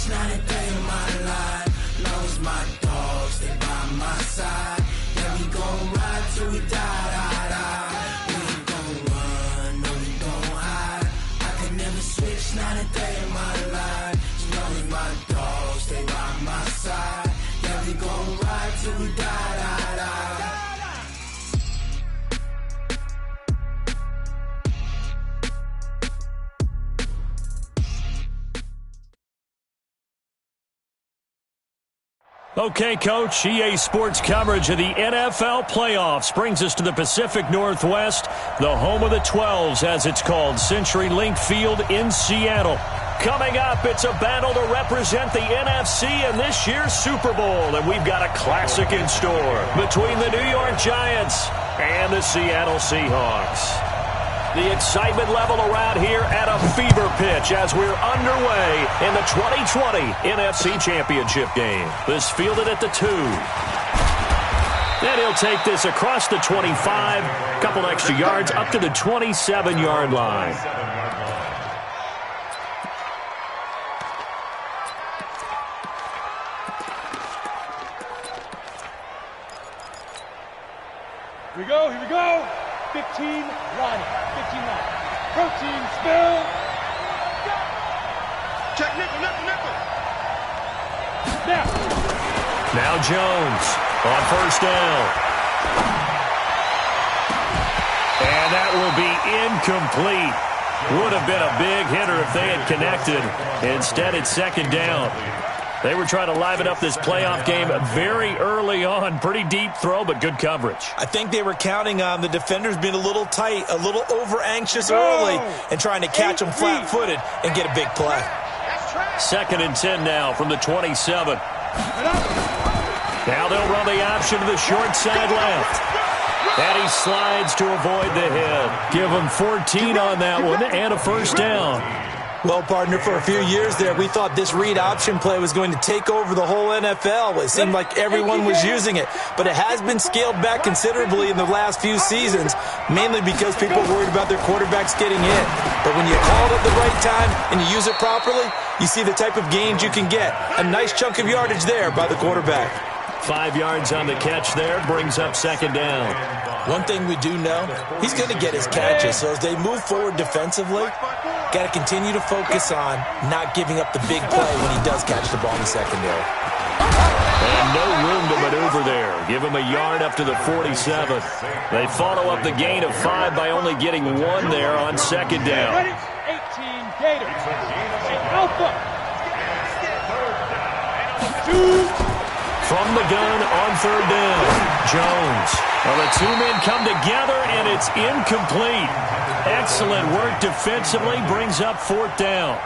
switch, not a day in my life. Long as my dogs stay by my side. Yeah, we gon' ride till we die, die, die. We ain't gon' run, no, we gon' hide. I could never switch, not a day in my life. As long as my dogs stay by my side. Yeah, we gon' ride till we die, die, die. Okay, Coach, EA Sports coverage of the NFL playoffs brings us to the Pacific Northwest, the home of the 12s, as it's called, CenturyLink Field in Seattle. Coming up, it's a battle to represent the NFC in this year's Super Bowl, and we've got a classic in store between the New York Giants and the Seattle Seahawks. The excitement level around here at a fever pitch as we're underway in the 2020 NFC Championship game. This fielded at the 2. And he'll take this across the 25, couple extra yards up to the 27-yard line. Here we go. 15, run. 15 line. Protein spill. Check nickel. Now Jones on first down. And that will be incomplete. Would have been a big hitter if they had connected. Instead, it's second down. They were trying to liven up this playoff game very early on. Pretty deep throw, but good coverage. I think they were counting on the defenders being a little tight, a little over-anxious early, and trying to catch them flat-footed and get a big play. Second and 10 now from the 27. Now they'll run the option to the short side left. And he slides to avoid the hit. Give him 14 on that one and a first down. Well, partner, for a few years there, we thought this read option play was going to take over the whole NFL. It seemed like everyone was using it, but it has been scaled back considerably in the last few seasons, mainly because people are worried about their quarterbacks getting in. But when you call it at the right time and you use it properly, you see the type of gains you can get. A nice chunk of yardage there by the quarterback. 5 yards on the catch there, brings up second down. One thing we do know, he's going to get his catches. So as they move forward defensively, got to continue to focus on not giving up the big play when he does catch the ball in the secondary. And no room to maneuver there. Give him a yard up to the 47. They follow up the gain of 5 by only getting 1 there on second down. 18 Gators. Alpha. 2. From the gun on third down, Jones. Well, the two men come together, and it's incomplete. Excellent work defensively, brings up fourth down.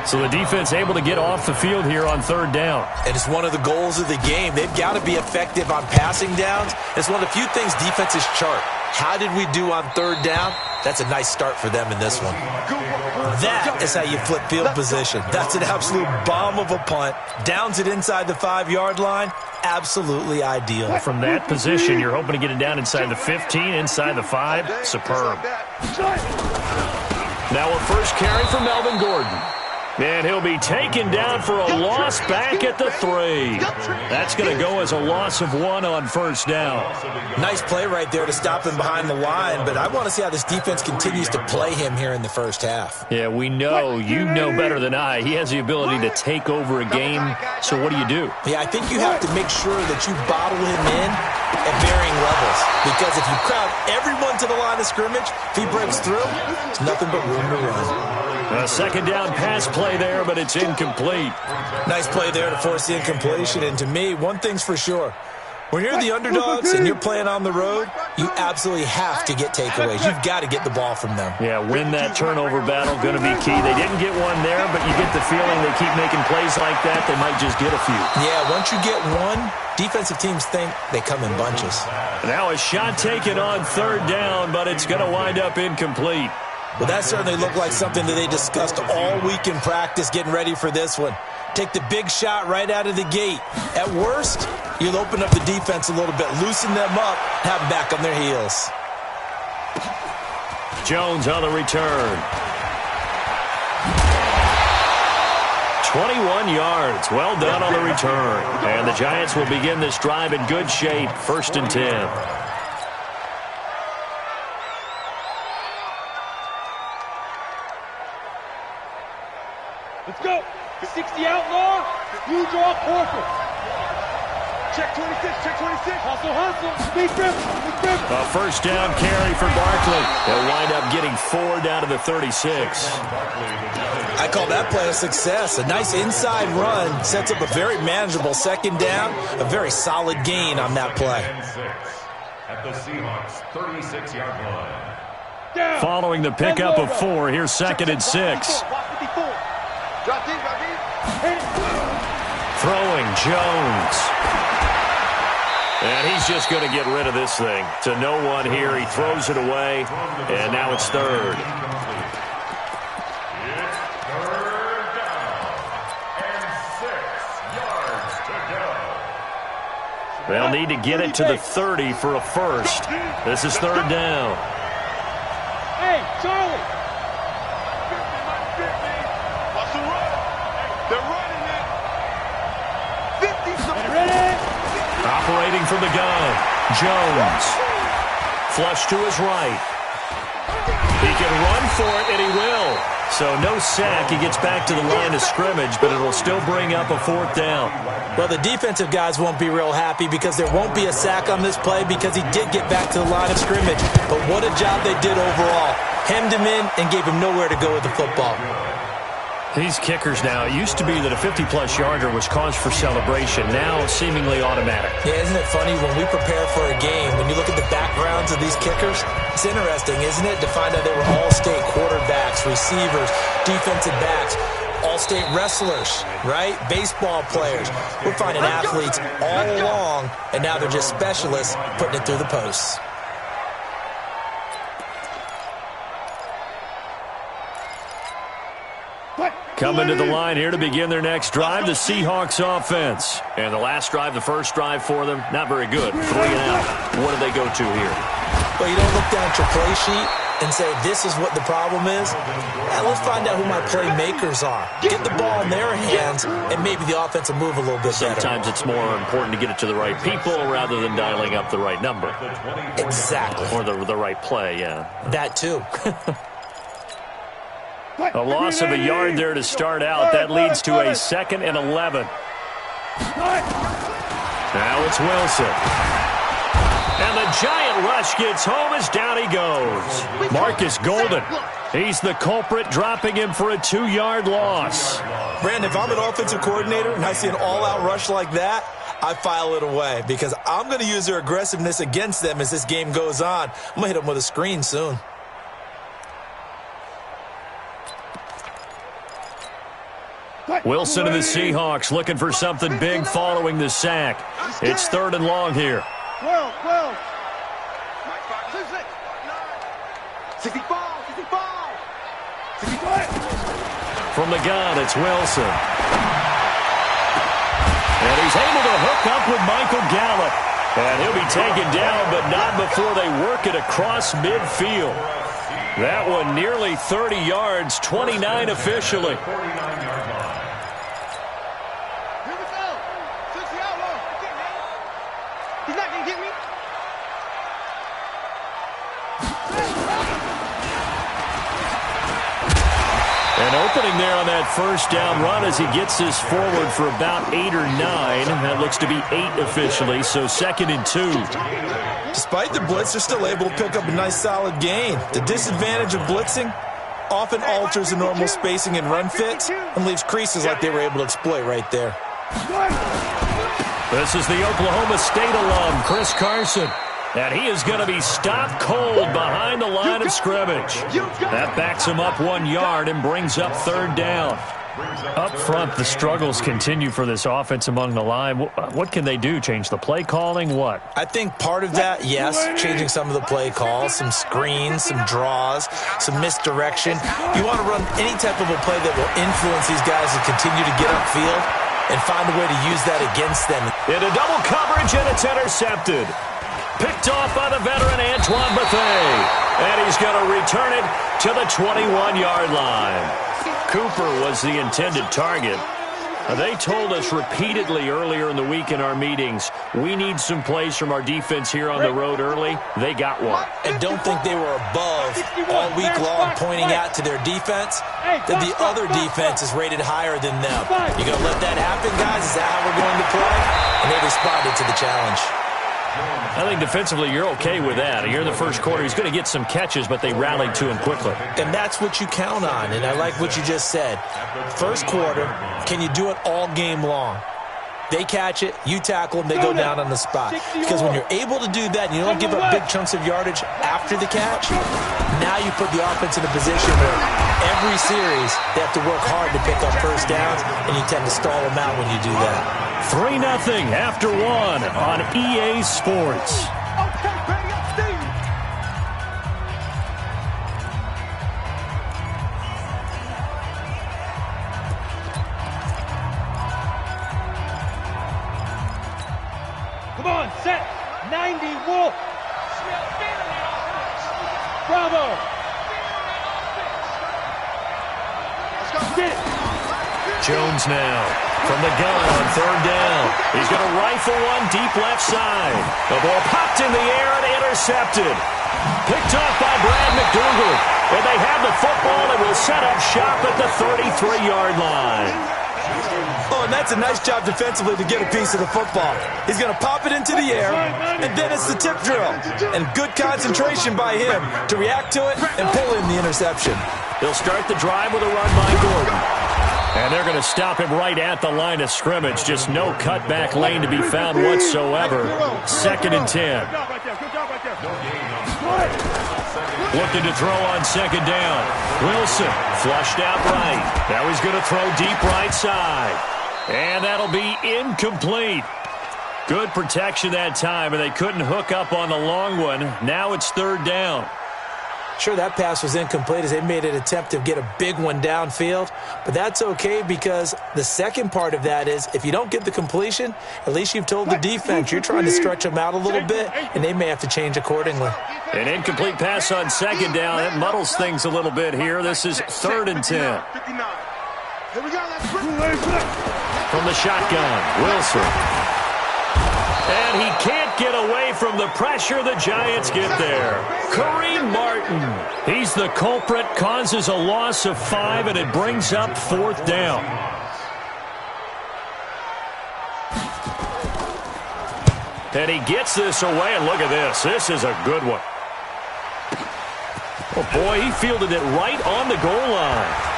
So the defense able to get off the field here on third down. And it's one of the goals of the game. They've got to be effective on passing downs. It's one of the few things defenses chart. How did we do on third down? That's a nice start for them in this one. That is how you flip field position. That's an absolute bomb of a punt. Downs it inside the 5-yard line. Absolutely ideal. From that position, you're hoping to get it down inside the 15, inside the 5. Superb. Now a first carry for Melvin Gordon. And he'll be taken down for a loss back at the 3. That's going to go as a loss of 1 on first down. Nice play right there to stop him behind the line, but I want to see how this defense continues to play him here in the first half. Yeah, we know, you know better than I, he has the ability to take over a game, so what do you do? Yeah, I think you have to make sure that you bottle him in at varying levels, because if you crowd everyone to the line of scrimmage, if he breaks through, there's nothing but room to run. A second down pass play there, but it's incomplete. Nice play there to force the incompletion. And to me, one thing's for sure. When you're the underdogs and you're playing on the road, you absolutely have to get takeaways. You've got to get the ball from them. Yeah, win that turnover battle, going to be key. They didn't get one there, but you get the feeling they keep making plays like that, they might just get a few. Yeah, once you get one, defensive teams think they come in bunches. Now a shot taken on third down, but it's going to wind up incomplete. Well, that certainly looked like something that they discussed all week in practice getting ready for this one. Take the big shot right out of the gate. At worst, you'll open up the defense a little bit, loosen them up, have them back on their heels. Jones on the return. 21 yards. Well done on the return. And the Giants will begin this drive in good shape. 1st and 10. Let's go. 60 outlaw. You draw corporate. Check 26, check 26. Hustle. Big grip. A 1st down carry for Barkley. They'll wind up getting 4 down to the 36. I call that play a success. A nice inside run sets up a very manageable 2nd down. A very solid gain on that play. At the Seahawks 36-yard line. Following the pickup of 4, here's 2nd and 6. Throwing Jones. And he's just going to get rid of this thing. To no one here. He throws it away. And now it's 3rd. It's 3rd down and 6 yards to go. They'll need to get it to the 30 for a 1st. This is 3rd down. Hey, Charlie. They're running it. 50. Ready? Operating from the gun. Jones. Flush to his right. He can run for it, and he will. So no sack. He gets back to the line of scrimmage, but it'll still bring up a 4th down. Well, the defensive guys won't be real happy because there won't be a sack on this play because he did get back to the line of scrimmage. But what a job they did overall. Hemmed him in and gave him nowhere to go with the football. These kickers now, it used to be that a 50-plus yarder was cause for celebration. Now, seemingly automatic. Yeah, isn't it funny when we prepare for a game, when you look at the backgrounds of these kickers, it's interesting, isn't it, to find out they were all-state quarterbacks, receivers, defensive backs, all-state wrestlers, right? Baseball players. We're finding athletes all along, and now they're just specialists putting it through the posts. Coming to the line here to begin their next drive, the Seahawks offense. And the last drive, the first drive for them, not very good. 3 and out. What do they go to here? Well, you don't look down at your play sheet and say, this is what the problem is. Now, let's find out who my playmakers are. Get the ball in their hands, and maybe the offense will move a little bit better. Sometimes it's more important to get it to the right people rather than dialing up the right number. Exactly. Or the right play, yeah. That, too. A loss of a yard there to start out. That leads to a 2nd and 11. Now it's Wilson. And the giant rush gets home as down he goes. Marcus Golden. He's the culprit, dropping him for a 2-yard loss. Brandon, if I'm an offensive coordinator and I see an all-out rush like that, I file it away because I'm going to use their aggressiveness against them as this game goes on. I'm going to hit them with a screen soon. Wilson and the Seahawks looking for something big following the sack. It's 3rd and long here. 12. 65. From the gun, it's Wilson. And he's able to hook up with Michael Gallup. And he'll be taken down, but not before they work it across midfield. That one nearly 30 yards, 29 officially. And opening there on that 1st down run as he gets this forward for about 8 or 9. That looks to be 8 officially, so 2nd and 2. Despite the blitz, they're still able to pick up a nice solid gain. The disadvantage of blitzing often alters the normal spacing and run fits and leaves creases like they were able to exploit right there. This is the Oklahoma State alum, Chris Carson. And he is going to be stopped cold behind the line of scrimmage. That backs him up 1 yard and brings up 3rd down. Up front, the struggles continue for this offense among the line. What can they do? Change the play calling? What? I think part of that, yes, changing some of the play calls, some screens, some draws, some misdirection. You want to run any type of a play that will influence these guys to continue to get upfield and find a way to use that against them. Into double coverage, and it's intercepted. Picked off by the veteran Antoine Bethea. And he's going to return it to the 21-yard line. Cooper was the intended target. They told us repeatedly earlier in the week in our meetings, we need some plays from our defense here on the road early. They got one. And don't think they were above all week long pointing out to their defense that the other defense is rated higher than them. You going to let that happen, guys? Is that how we're going to play? And they responded to the challenge. I think defensively you're okay with that. Here in the first quarter, he's going to get some catches, but they rallied to him quickly. And that's what you count on, and I like what you just said. First quarter, can you do it all game long? They catch it, you tackle them, they go down on the spot. Because when you're able to do that and you don't give up big chunks of yardage after the catch, now you put the offense in a position where every series they have to work hard to pick up first downs, and you tend to stall them out when you do that. 3-0 after 1 on EA Sports. Okay, Brady, I'm Steve. Come on, set. 90, Wolf. Bravo. Sit. Jones now from the gun on third down. He's going to rifle one deep left side. The ball popped in the air and intercepted. Picked off by Brad McDougal. And they have the football and will set up shop at the 33-yard line. Oh, and that's a nice job defensively to get a piece of the football. He's going to pop it into the air, and then it's the tip drill. And good concentration by him to react to it and pull in the interception. He'll start the drive with a run by Gordon. And they're going to stop him right at the line of scrimmage. Just no cutback lane to be found whatsoever. 2nd and 10. Looking to throw on 2nd down. Wilson flushed out right. Now he's going to throw deep right side. And that'll be incomplete. Good protection that time, and they couldn't hook up on the long one. Now it's 3rd down. Sure, that pass was incomplete as they made an attempt to get a big one downfield, but that's okay because the second part of that is if you don't get the completion, at least you've told the defense you're trying to stretch them out a little bit, and they may have to change accordingly. An incomplete pass on 2nd down. It muddles things a little bit here. This is 3rd and 10. From the shotgun, Wilson. And he can't get away from the pressure. The Giants get there. Kareem Martin. He's the culprit, causes a loss of 5, and it brings up 4th down. And he gets this away, and look at this. This is a good one. Oh, boy, he fielded it right on the goal line.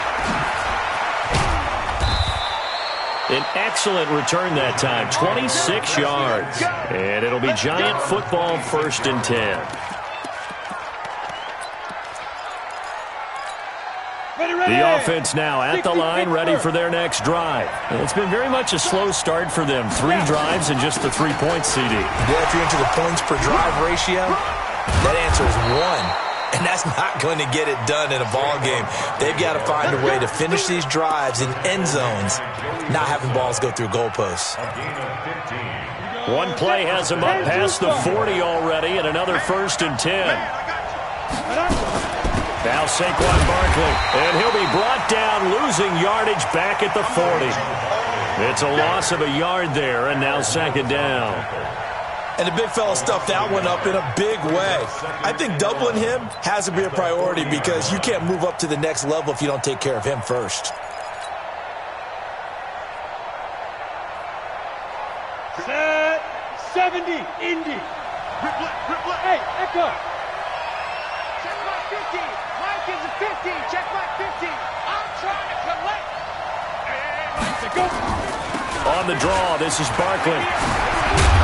An excellent return that time, 26 yards. And it'll be Giant football, 1st and 10. The offense now at the line, ready for their next drive. It's been very much a slow start for them. 3 drives and just the 3 points, CD. Yeah, if you're into the points per drive ratio, that answer is 1. And that's not going to get it done in a ball game. They've got to find a way to finish these drives in end zones, not having balls go through goalposts. One play has him up past the 40 already, and another 1st and 10. Now Saquon Barkley, and he'll be brought down, losing yardage back at the 40. It's a loss of a yard there, and now 2nd down. And the big fella stuffed that one up in a big way. I think doubling him has to be a priority because you can't move up to the next level if you don't take care of him first. Set. 70. Indy. Hey, Echo. Check my 50. Mike is a 50. Check my 50. I'm trying to collect. Go. On the draw, this is Barkley.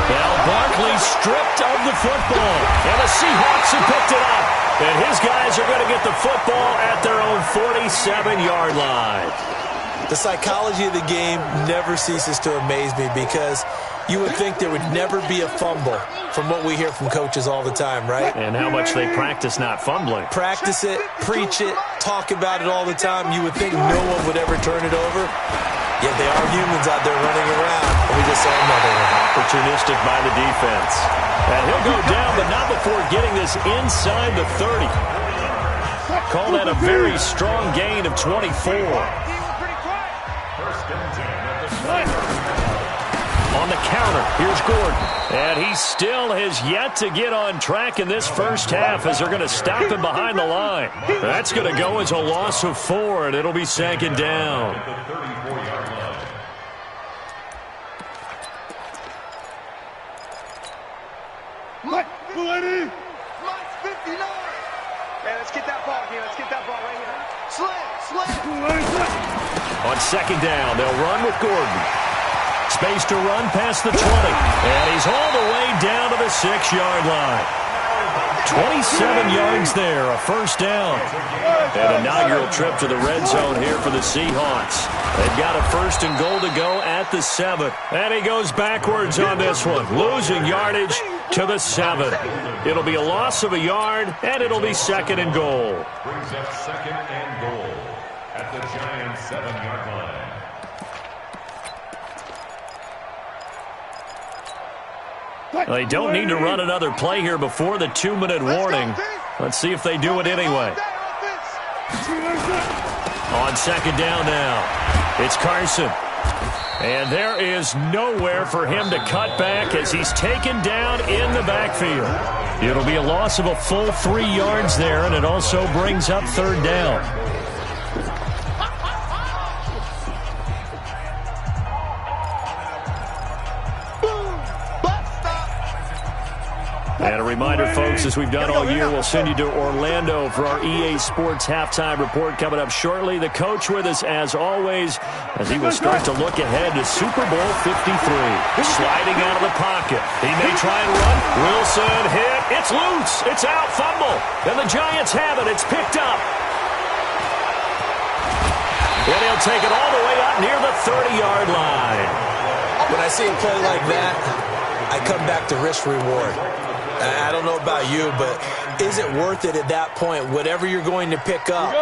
Now Barkley stripped of the football, and the Seahawks have picked it up. And his guys are going to get the football at their own 47-yard line. The psychology of the game never ceases to amaze me because you would think there would never be a fumble from what we hear from coaches all the time, right? And how much they practice not fumbling. Practice it, preach it, talk about it all the time. You would think no one would ever turn it over. Yet they are humans out there running around, and we just saw another one. Opportunistic by the defense. And he'll go down, but not before getting this inside the 30. Call that a very strong gain of 24. 1st and 10 at the On the counter, here's Gordon. And he still has yet to get on track in this first half as they're going to stop him behind the line. That's going to go as a loss of 4, and it'll be second down. Mike 59. Man, let's get that ball here. Let's get that ball right here. Slam. On second down, they'll run with Gordon. Space to run past the 20. And he's all the way down to the 6-yard line. 27 yards there, a first down. An inaugural trip to the red zone here for the Seahawks. They've got a first and goal to go at the 7. And he goes backwards on this one, losing yardage to the 7. It'll be a loss of a yard, and it'll be second and goal. Brings up second and goal at the Giants' 7-yard line. They don't need to run another play here before the 2-minute warning. Let's see if they do it anyway. On second down now, it's Carson. And there is nowhere for him to cut back as he's taken down in the backfield. It'll be a loss of a full 3 yards there, and it also brings up third down. And a reminder, folks, as we've done all year, we'll send you to Orlando for our EA Sports halftime report coming up shortly. The coach with us, as always, as he will start to look ahead to Super Bowl 53. Sliding out of the pocket. He may try and run. Wilson hit. It's loose. It's out. Fumble. And the Giants have it. It's picked up. And he'll take it all the way up near the 30-yard line. When I see a play like that, I come back to risk reward. I don't know about you, but is it worth it at that point, whatever you're going to pick up,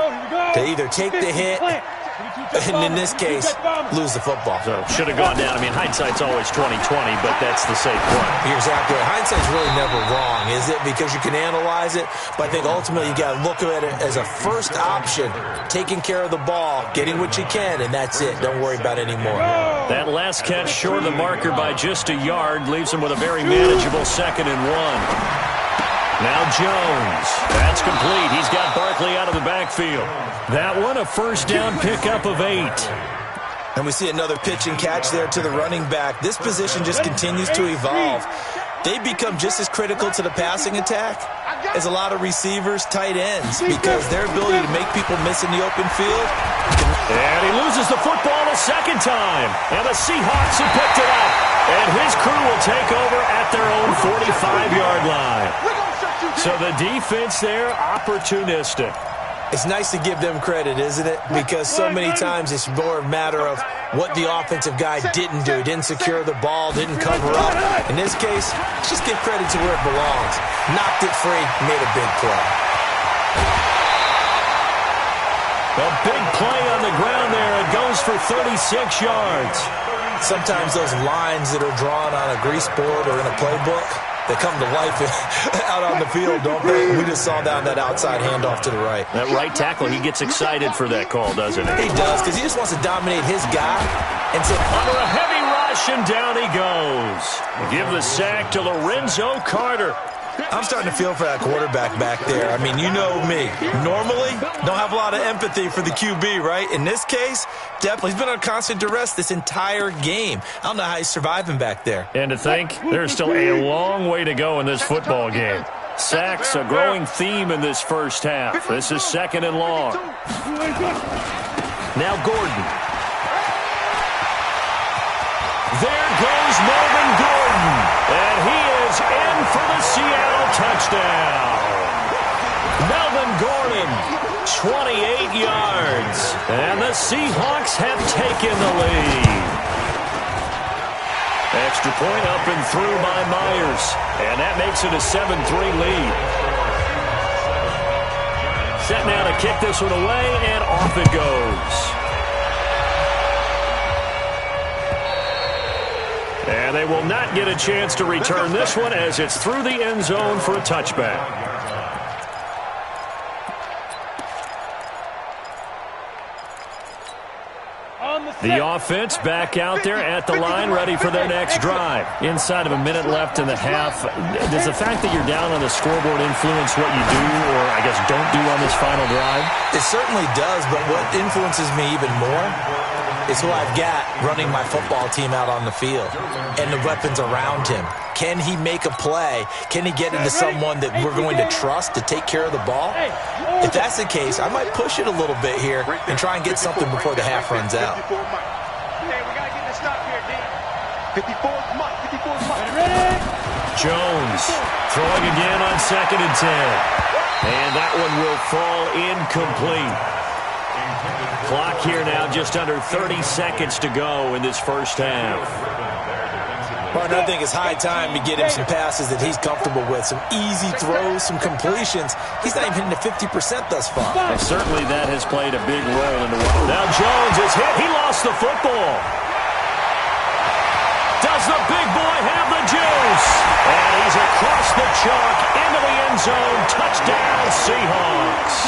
to either take the hit, and in this case, lose the football? So should have gone down. I mean, hindsight's always 20/20, but that's the safe point. You're exactly right. Hindsight's really never wrong, is it? Because you can analyze it, but I think ultimately you got to look at it as a first option, taking care of the ball, getting what you can, and that's it. Don't worry about any more. That last catch short of the marker by just a yard leaves him with a very manageable 2nd and 1. Now Jones. That's complete. He's got Barkley out of the backfield. That one a first down pickup of 8. And we see another pitch and catch there to the running back. This position just continues to evolve. They become just as critical to the passing attack as a lot of receivers, tight ends, because their ability to make people miss in the open field. And he loses the football a second time. And the Seahawks have picked it up. And his crew will take over at their own 45-yard line. So the defense there, opportunistic. It's nice to give them credit, isn't it? Because so many times it's more a matter of what the offensive guy didn't do. Didn't secure the ball, didn't cover up. In this case, just give credit to where it belongs. Knocked it free, made a big play. A big play on the ground there. It goes for 36 yards. Sometimes those lines that are drawn on a grease board or in a playbook, they come to life out on the field, don't they? We just saw down that outside handoff to the right. That right tackle, he gets excited for that call, doesn't he? He does, because he just wants to dominate his guy. And so under a heavy rush, and down he goes. Give the sack to Lorenzo Carter. I'm starting to feel for that quarterback back there. I mean, you know me. Normally, don't have a lot of empathy for the QB, right? In this case, definitely. He's been on constant duress this entire game. I don't know how he's surviving back there. And to think, there's still a long way to go in this football game. Sacks, a growing theme in this first half. This is 2nd and long. Now Gordon. There goes Melvin Gordon. And he is in for the Seattle touchdown. Melvin Gordon, 28 yards. And the Seahawks have taken the lead. Extra point up and through by Myers. And that makes it a 7-3 lead. Set now to kick this one away, and off it goes. And they will not get a chance to return this one as it's through the end zone for a touchback. The offense back out there at the line, ready for their next drive. Inside of a minute left in the half, does the fact that you're down on the scoreboard influence what you do, or I guess don't do on this final drive? It certainly does, but what influences me even more is who I've got running my football team out on the field and the weapons around him. Can he make a play? Can he get into someone that we're going to trust to take care of the ball? If that's the case, I might push it a little bit here and try and get something before the half runs out. Hey, we got to get the stop here, D. 54's Mike. 54's Mike. Jones throwing again on 2nd and 10. And that one will fall incomplete. Clock here now just under 30 seconds to go in this first half. Partner, I think it's high time to get him some passes that he's comfortable with, some easy throws, some completions. He's not even hitting the 50% thus far. Well, certainly that has played a big role in the world. Now Jones is hit. He lost the football. Does the big boy have the juice? And he's across the chalk into the end zone. Touchdown, Seahawks.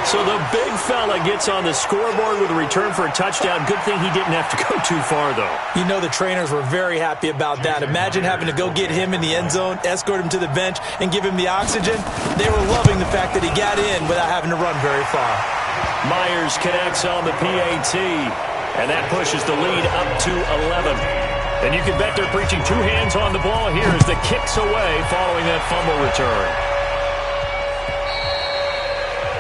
So the big fella gets on the scoreboard with a return for a touchdown. Good thing he didn't have to go too far, though. You know the trainers were very happy about that. Imagine having to go get him in the end zone, escort him to the bench, and give him the oxygen. They were loving the fact that he got in without having to run very far. Myers connects on the PAT, and that pushes the lead up to 11. And you can bet they're preaching two hands on the ball here as the kick's away following that fumble return.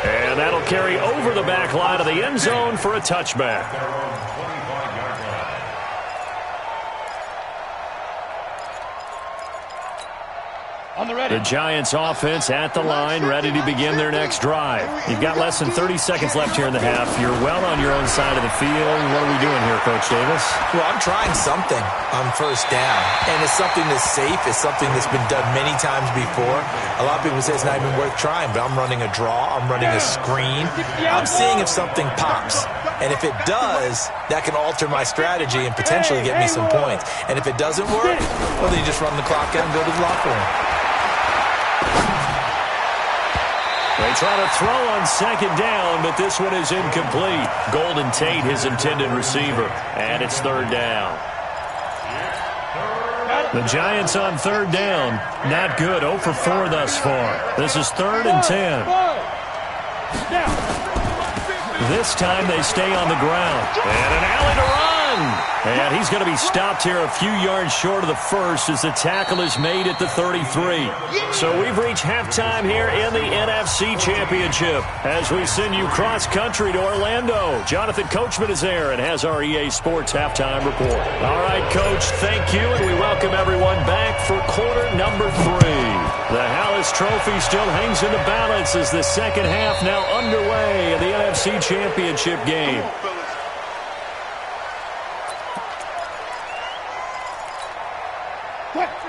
And that'll carry over the back line of the end zone for a touchback. The Giants offense at the line, ready to begin their next drive. You've got less than 30 seconds left here in the half. You're well on your own side of the field. What are we doing here, Coach Davis? Well, I'm trying something on first down, and it's something that's safe. It's something that's been done many times before. A lot of people say it's not even worth trying, but I'm running a draw. I'm running a screen. I'm seeing if something pops. And if it does, that can alter my strategy and potentially get me some points. And if it doesn't work, well, then you just run the clock out and go to the locker room. They try to throw on 2nd down, but this one is incomplete. Golden Tate, his intended receiver, and it's 3rd down. The Giants on 3rd down, not good, 0 for 4 thus far. This is 3rd and 10. This time they stay on the ground. And an alley to run. And he's going to be stopped here a few yards short of the first as the tackle is made at the 33. So we've reached halftime here in the NFC Championship as we send you cross-country to Orlando. Jonathan Coachman is there and has our EA Sports halftime report. All right, Coach, thank you, and we welcome everyone back for quarter number 3. The Hallis Trophy still hangs in the balance as the second half now underway in the NFC Championship game.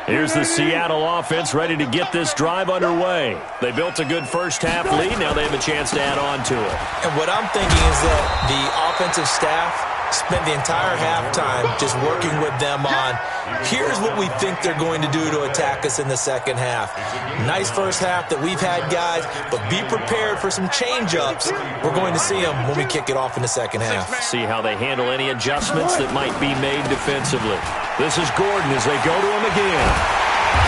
Here's the Seattle offense ready to get this drive underway. They built a good first-half lead. Now they have a chance to add on to it. And what I'm thinking is that the offensive staff spent the entire halftime just working with them on, here's what we think they're going to do to attack us in the second half. Nice first half that we've had, guys, but be prepared for some change-ups. We're going to see them when we kick it off in the second half. See how they handle any adjustments that might be made defensively. This is Gordon as they go to him again.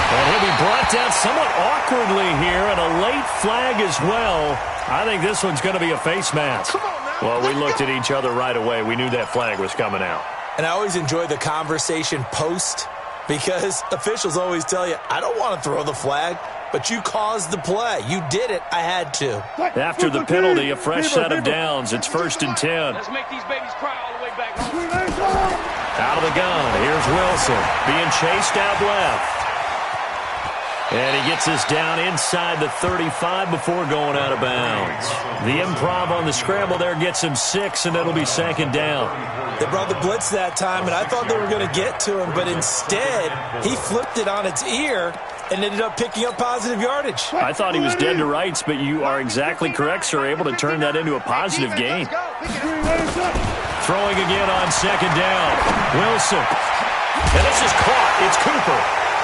And he'll be brought down somewhat awkwardly here, and a late flag as well. I think this one's going to be a face mask. Well, we looked at each other right away. We knew that flag was coming out. And I always enjoy the conversation post because officials always tell you, I don't want to throw the flag, but you caused the play. You did it. I had to. After the penalty, a fresh set of downs. It's 1st and 10. Let's make these babies cry all the way back home. Out of the gun, here's Wilson being chased out left. And he gets this down inside the 35 before going out of bounds. The improv on the scramble there gets him 6, and it'll be 2nd down. They brought the blitz that time, and I thought they were going to get to him, but instead he flipped it on its ear and ended up picking up positive yardage. I thought he was dead to rights, but you are exactly correct, sir, able to turn that into a positive gain. Throwing again on 2nd down. Wilson. And this is caught. It's Cooper.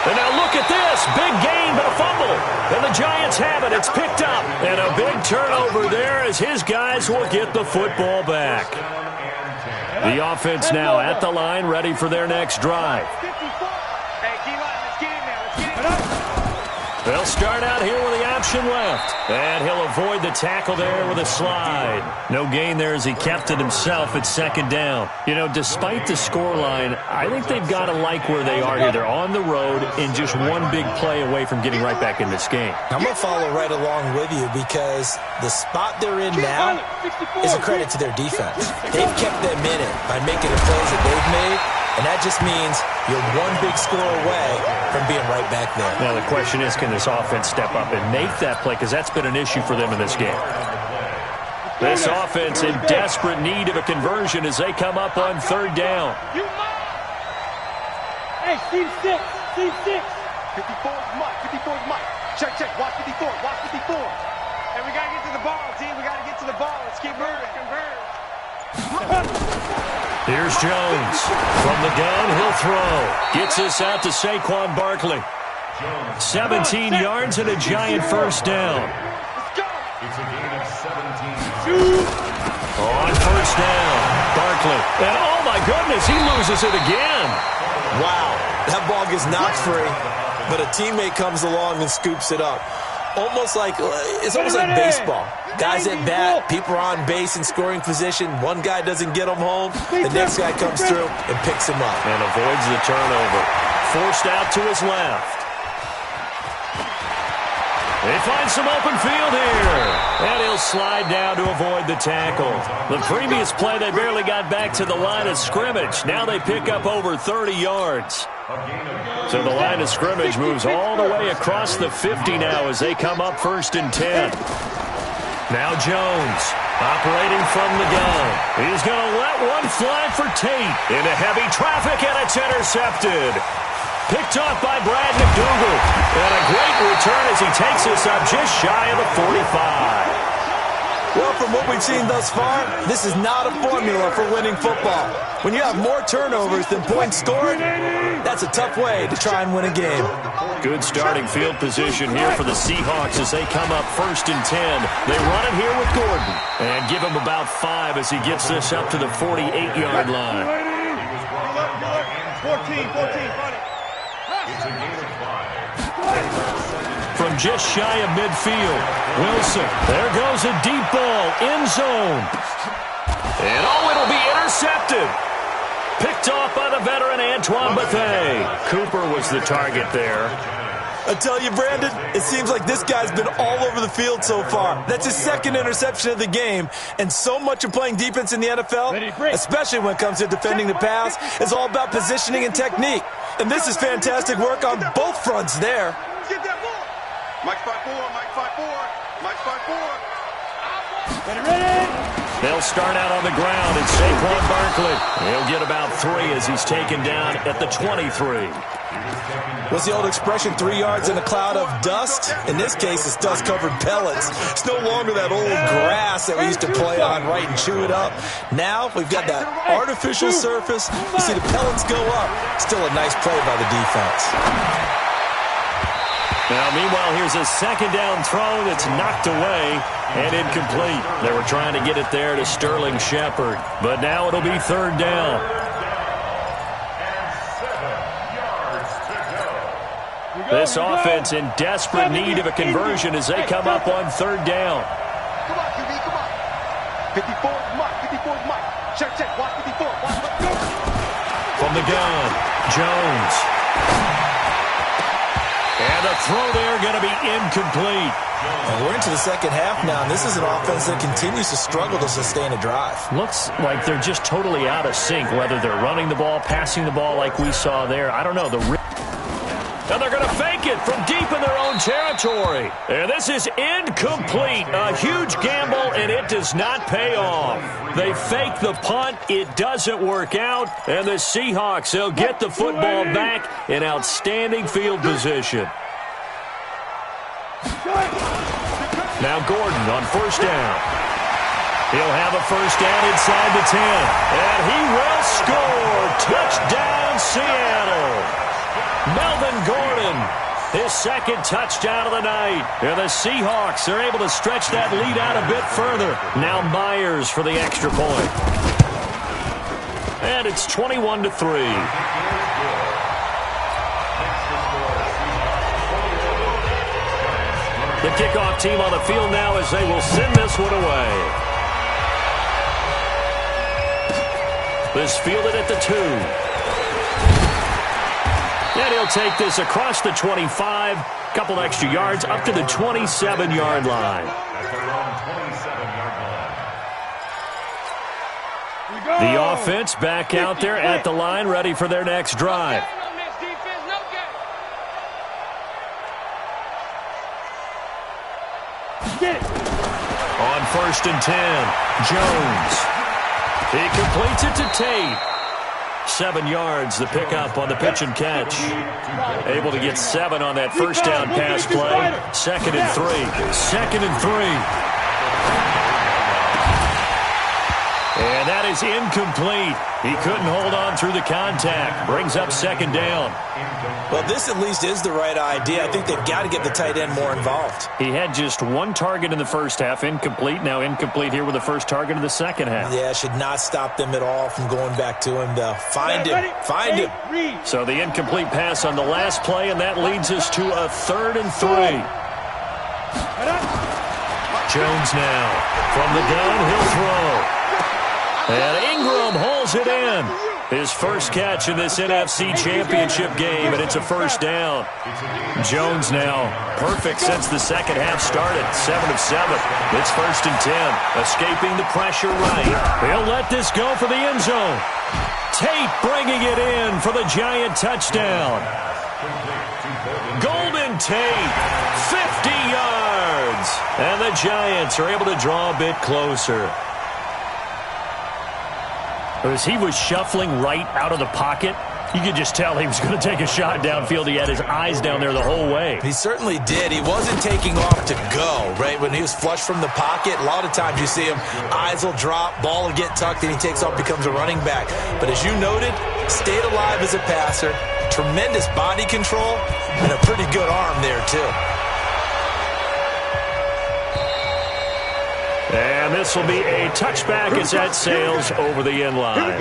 And now look at this. Big gain, but a fumble. And the Giants have it. It's picked up. And a big turnover there as his guys will get the football back. The offense now at the line, ready for their next drive. They'll start out here with the option left. And he'll avoid the tackle there with a slide. No gain there as he kept it himself at second down. You know, despite the scoreline, I think they've got to like where they are here. They're on the road and just one big play away from getting right back in this game. I'm going to follow right along with you because the spot they're in now is a credit to their defense. They've kept them in it by making the plays that they've made. And that just means you're one big score away from being right back there. Now the question is, can this offense step up and make that play? Because that's been an issue for them in this game. This offense in desperate need of a conversion as they come up on third down. Hey, C6, C6. 54 is Mike, 54 is Mike. Check, check, watch 54, watch 54. And we got to get to the ball, team. We got to get to the ball. Let's keep moving. Converge. Here's Jones. From the gun, he'll throw. Gets this out to Saquon Barkley. 17 yards and a giant first down. Let's go. It's a gain of 17. On first down, Barkley. And oh my goodness, he loses it again. Wow, that ball gets knocked free, but a teammate comes along and scoops it up. It's almost like baseball. Guys at bat, people are on base in scoring position. One guy doesn't get him home. The next guy comes through and picks him up. And avoids the turnover. Forced out to his left. They find some open field here. And he'll slide down to avoid the tackle. The previous play, they barely got back to the line of scrimmage. Now they pick up over 30 yards. So the line of scrimmage moves all the way across the 50 now as they come up first and 10. Now Jones, operating from the gun. He's going to let one fly for Tate. Into heavy traffic, and it's intercepted. Picked off by Brad McDougal. And a great return as he takes us up just shy of the 45. Well, from what we've seen thus far, this is not a formula for winning football. When you have more turnovers than points scored, that's a tough way to try and win a game. Good starting field position here for the Seahawks as they come up first and 10. They run it here with Gordon and give him about 5 as he gets this up to the 48-yard line. 14, 14. It's a gain of 5. From just shy of midfield, Wilson. There goes a deep ball, end zone. And it'll be intercepted. Picked off by the veteran Antoine Bethea. Cooper was the target there. I tell you, Brandon, it seems like this guy's been all over the field so far. That's his second interception of the game. And so much of playing defense in the NFL, especially when it comes to defending the pass, is all about positioning and technique. And this is fantastic work on both fronts there. Get that ball. Mike 5-4, Mike 5-4, Mike 5-4. Ready? They'll start out on the ground. It's Saquon Barkley. He'll get about 3 as he's taken down at the 23. What's the old expression, 3 yards in a cloud of dust? In this case, it's dust-covered pellets. It's no longer that old grass that we used to play on, right, and chew it up. Now, we've got that artificial surface. You see the pellets go up. Still a nice play by the defense. Now, meanwhile, here's a second down throw that's knocked away and incomplete. They were trying to get it there to Sterling Shepard, but now it'll be third down. This offense in desperate need of a conversion as they come up on third down. Come on, QB, come on. 54 is Mike, 54 is Mike. Check, check, watch 54, watch 54. From the gun, Jones. And the throw there going to be incomplete. And we're into the second half now, and this is an offense that continues to struggle to sustain a drive. Looks like they're just totally out of sync, whether they're running the ball, passing the ball like we saw there. I don't know. And they're going to fake it from deep in their own territory. And this is incomplete. A huge gamble, and it does not pay off. They fake the punt. It doesn't work out. And the Seahawks, they'll get the football back in outstanding field position. Now Gordon on first down. He'll have a first down inside the 10. And he will score. Touchdown, Seattle. Melvin Gordon, his second touchdown of the night. And the Seahawks are able to stretch that lead out a bit further. Now Myers for the extra point. And it's 21-3. The kickoff team on the field now as they will send this one away. This fielded at the 2. And he'll take this across the 25. Couple extra yards up to the 27-yard line. The offense back out there at the line, ready for their next drive. On 1st and 10, Jones. He completes it to Tate. 7 yards, the pickup on the pitch and catch. Able to get 7 on that first down pass play. 2nd and 3. 2nd and 3. And that is incomplete. He couldn't hold on through the contact. Brings up 2nd down. Well, this at least is the right idea. I think they've got to get the tight end more involved. He had just 1 target in the first half, incomplete. Now incomplete here with the first target of the second half. Yeah, should not stop them at all from going back to him, though. Find him. Find him. So the incomplete pass on the last play, and that leads us to a 3rd and 3. Jones now. From the gun, he'll throw. And Ingram holds it in. His first catch in this NFC Championship game, and it's a first down. Jones now perfect since the second half started. 7 of 7. It's 1st and 10. Escaping the pressure right. He'll let this go for the end zone. Tate bringing it in for the Giant touchdown. Golden Tate, 50 yards. And the Giants are able to draw a bit closer. As he was shuffling right out of the pocket, you could just tell he was going to take a shot downfield. He had his eyes down there the whole way. He certainly did. He wasn't taking off to go, right? When he was flush from the pocket, a lot of times you see him, eyes will drop, ball will get tucked, and he takes off, becomes a running back. But as you noted, stayed alive as a passer, tremendous body control, and a pretty good arm there, too. And this will be a touchback as that sails over the end line.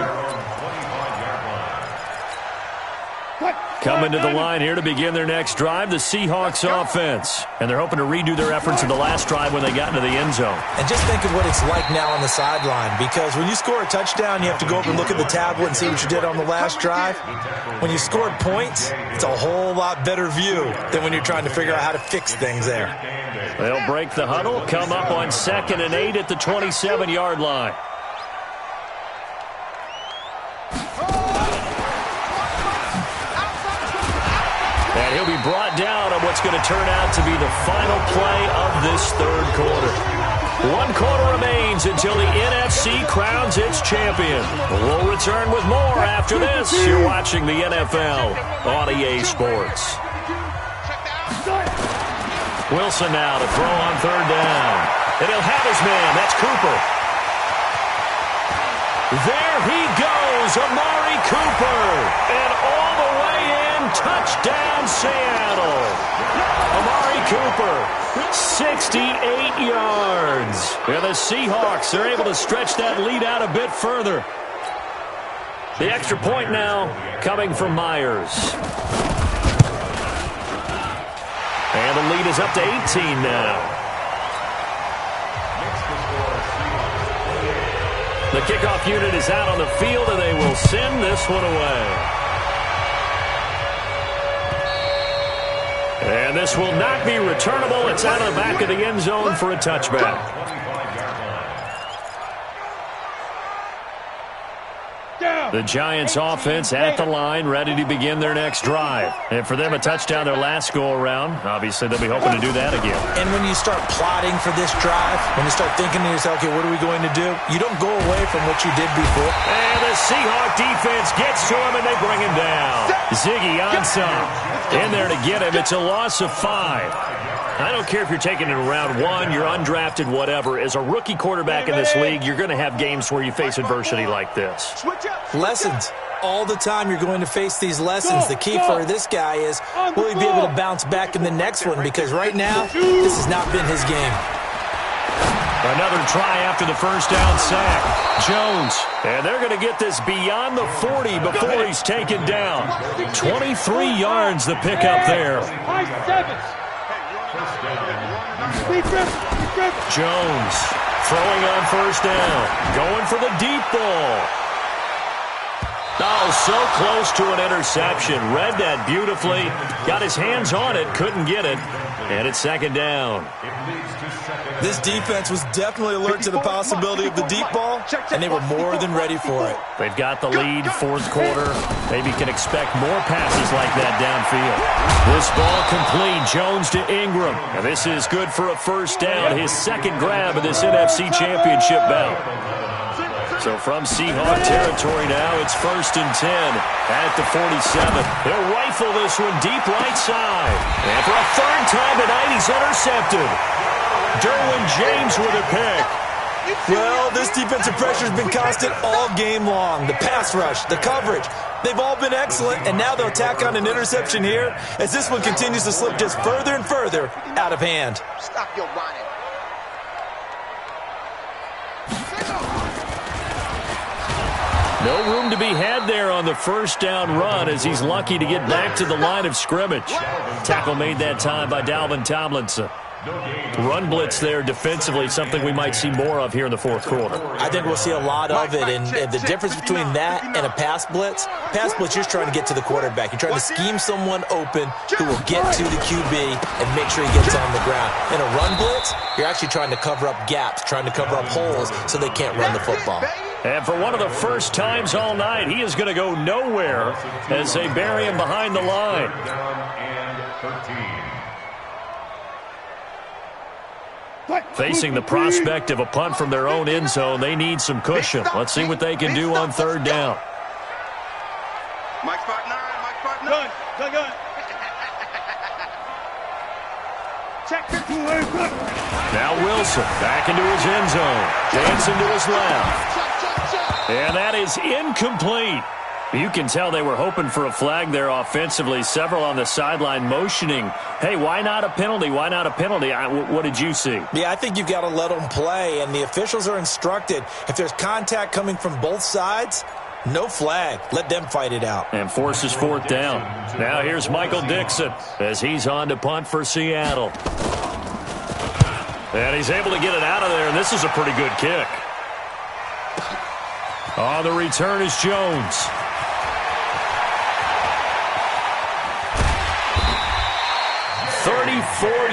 Coming to the line here to begin their next drive, the Seahawks offense. And they're hoping to redo their efforts in the last drive when they got into the end zone. And just think of what it's like now on the sideline, because when you score a touchdown, you have to go over and look at the tablet and see what you did on the last drive. When you scored points, it's a whole lot better view than when you're trying to figure out how to fix things there. They'll break the huddle, come up on 2nd and 8 at the 27-yard line. And he'll be brought down on what's going to turn out to be the final play of this 3rd quarter. 1 quarter remains until the NFC crowns its champion. We'll return with more after this. You're watching the NFL on EA Sports. Wilson now to throw on 3rd down. And he'll have his man. That's Cooper. There he goes, Amari Cooper. And all the way in, touchdown Seattle. Amari Cooper, 68 yards. And the Seahawks are able to stretch that lead out a bit further. The extra point now coming from Myers. And the lead is up to 18 now. The kickoff unit is out on the field, and they will send this one away. And this will not be returnable. It's out of the back of the end zone for a touchback. The Giants offense at the line, ready to begin their next drive. And for them, a touchdown their last go-around. Obviously, they'll be hoping to do that again. And when you start plotting for this drive, when you start thinking to yourself, okay, what are we going to do? You don't go away from what you did before. And the Seahawk defense gets to him, and they bring him down. Ziggy Ansah in there to get him. It's a loss of 5. I don't care if you're taking it in round 1, you're undrafted, whatever. As a rookie quarterback in this league, you're going to have games where you face adversity like this. Lessons. all the time you're going to face these lessons. The key for this guy is, will he be able to bounce back in the next one? Because right now, this has not been his game. Another try after the first down sack. Jones, and they're going to get this beyond the 40 before he's taken down. 23 yards the pickup there. Jones throwing on first down, going for the deep ball. Oh, so close to an interception. Read that beautifully. Got his hands on it, couldn't get it. And it's second down. This defense was definitely alert to the possibility of the deep ball, and they were more than ready for it. They've got the lead, fourth quarter. Maybe can expect more passes like that downfield. This ball complete. Jones to Ingram. And this is good for a first down. His second grab of this NFC Championship bout. So from Seahawk territory now, it's 1st and 10 at the 47. They'll rifle this one deep right side. And for a third time tonight, he's intercepted. Derwin James with a pick. Well, this defensive pressure has been constant all game long. The pass rush, the coverage, they've all been excellent, and now they'll tack on an interception here as this one continues to slip just further and further out of hand. Stop your whining. No room to be had there on the first down run as he's lucky to get back to the line of scrimmage. Tackle made that time by Dalvin Tomlinson. Run blitz there defensively, something we might see more of here in the fourth quarter. I think we'll see a lot of it, and the difference between that and a pass blitz, you're trying to get to the quarterback. You're trying to scheme someone open who will get to the QB and make sure he gets on the ground. In a run blitz, you're actually trying to cover up gaps, trying to cover up holes so they can't run the football. And for one of the first times all night, he is going to go nowhere as they bury him behind the line. Facing the prospect of a punt from their own end zone, they need some cushion. Let's see what they can do on third down. Mike spot 9, Mike spot 9. Gun. Check. Now Wilson back into his end zone. Dancing to his left. And that is incomplete. You can tell they were hoping for a flag there offensively. Several on the sideline motioning, hey, why not a penalty? Why not a penalty? What did you see? Yeah, I think you've got to let them play, and the officials are instructed. If there's contact coming from both sides, no flag. Let them fight it out. And forces fourth down. Now here's Michael Dixon as he's on to punt for Seattle. And he's able to get it out of there, and this is a pretty good kick. On the return is Jones.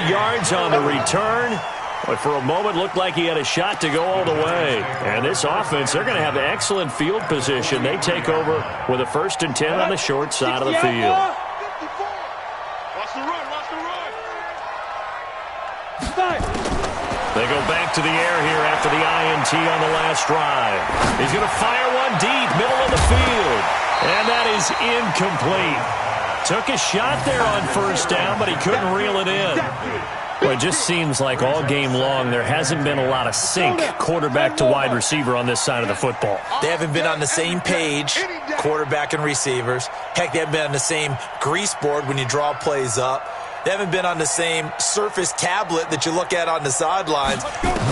Yards on the return, but for a moment looked like he had a shot to go all the way. And this offense, they're going to have excellent field position. They take over with a 1st and 10 on the short side of the field. Watch the run. They go back to the air here after the INT on the last drive. He's going to fire one deep, middle of the field, and that is incomplete. Took a shot there on first down, but he couldn't reel it in. Well, it just seems like all game long there hasn't been a lot of sync quarterback to wide receiver on this side of the football. They haven't been on the same page, quarterback and receivers. Heck, they haven't been on the same grease board when you draw plays up. They haven't been on the same Surface tablet that you look at on the sidelines.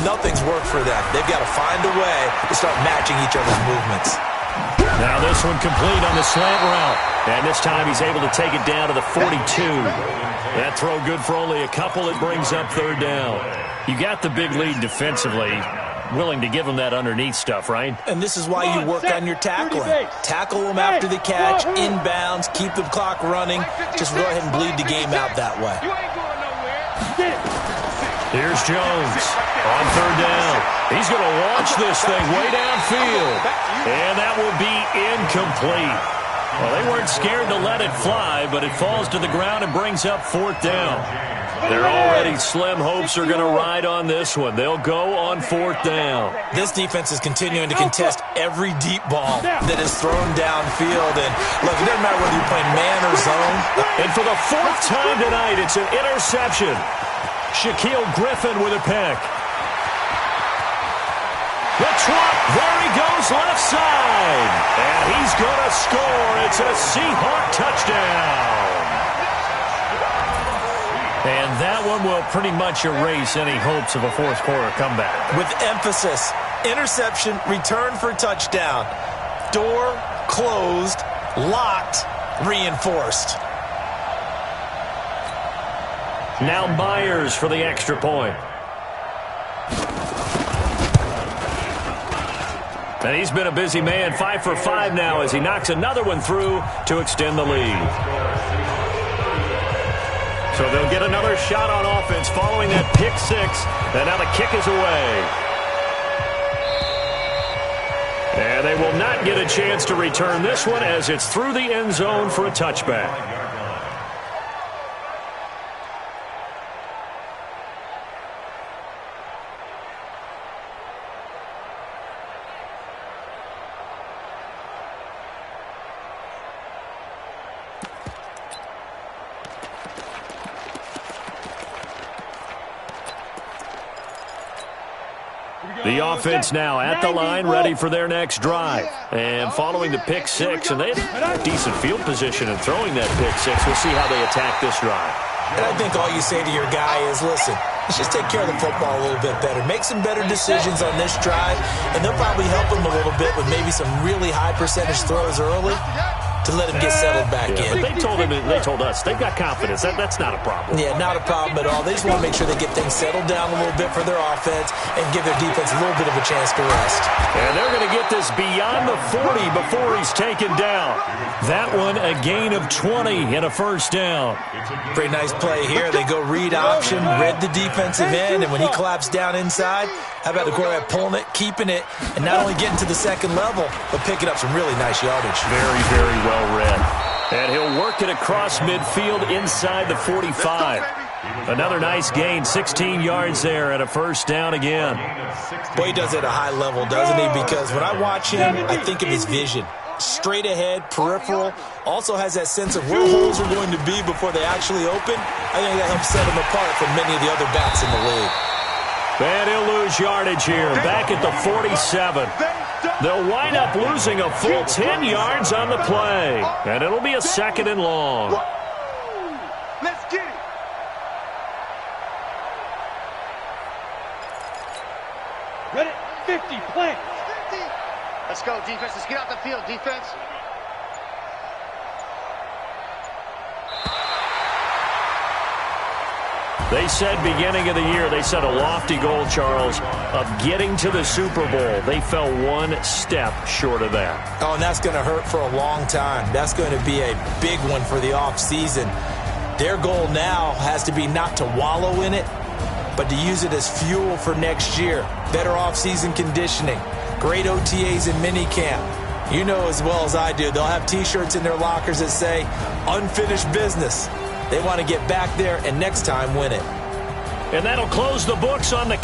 Nothing's worked for them. They've got to find a way to start matching each other's movements. Now this one complete on the slant route. And this time he's able to take it down to the 42. That throw good for only a couple. It brings up third down. You got the big lead defensively. Willing to give them that underneath stuff, right? And this is why you work on your tackling. Tackle them after the catch, inbounds, keep the clock running. Just go ahead and bleed the game out that way. Here's Jones on third down. He's going to launch this thing way downfield. And that will be incomplete. Well, they weren't scared to let it fly, but it falls to the ground and brings up fourth down. Their already slim hopes are going to ride on this one. They'll go on fourth down. This defense is continuing to contest every deep ball that is thrown downfield. And look, it doesn't matter whether you're playing man or zone. And for the fourth time tonight, it's an interception. Shaquille Griffin with a pick. The trot, there he goes left side. And he's going to score. It's a Seahawk touchdown. And that one will pretty much erase any hopes of a fourth quarter comeback. With emphasis, interception, return for touchdown. Door closed, locked, reinforced. Now Myers for the extra point. And he's been a busy man, 5 for 5 now as he knocks another one through to extend the lead. So they'll get another shot on offense following that pick six. And now the kick is away. And they will not get a chance to return this one as it's through the end zone for a touchback. The offense now at the line, ready for their next drive. And following the pick six, and they had decent field position in throwing that pick six. We'll see how they attack this drive. And I think all you say to your guy is, listen, let's just take care of the football a little bit better. Make some better decisions on this drive, and they'll probably help him a little bit with maybe some really high percentage throws early to let him get settled back in. But they told us they've got confidence. That's not a problem. Yeah, not a problem at all. They just want to make sure they get things settled down a little bit for their offense and give their defense a little bit of a chance to rest. And they're going to get this beyond the 40 before he's taken down. That one a gain of 20 and a first down. Pretty nice play here. They go read option, read the defensive end, and when he collapsed down inside, how about the quarterback pulling it, keeping it, and not only getting to the second level, but picking up some really nice yardage. Very, very well read. And he'll work it across midfield inside the 45. Another nice gain, 16 yards there and a first down again. Boy, he does it at a high level, doesn't he? Because when I watch him, I think of his vision. Straight ahead, peripheral, also has that sense of where holes are going to be before they actually open. I think that helps set him apart from many of the other backs in the league. And he'll lose yardage here, back at the 47. They'll wind up losing a full 10 yards on the play. And it'll be a second and long. Let's get it. Ready, 50, plant. Let's go, defense. Let's get out the field, defense. They said beginning of the year, they set a lofty goal, Charles, of getting to the Super Bowl. They fell one step short of that. Oh, and that's going to hurt for a long time. That's going to be a big one for the offseason. Their goal now has to be not to wallow in it, but to use it as fuel for next year. Better offseason conditioning, great OTAs and minicamp. You know as well as I do, they'll have T-shirts in their lockers that say, unfinished business. They want to get back there and next time win it. And that'll close the books on the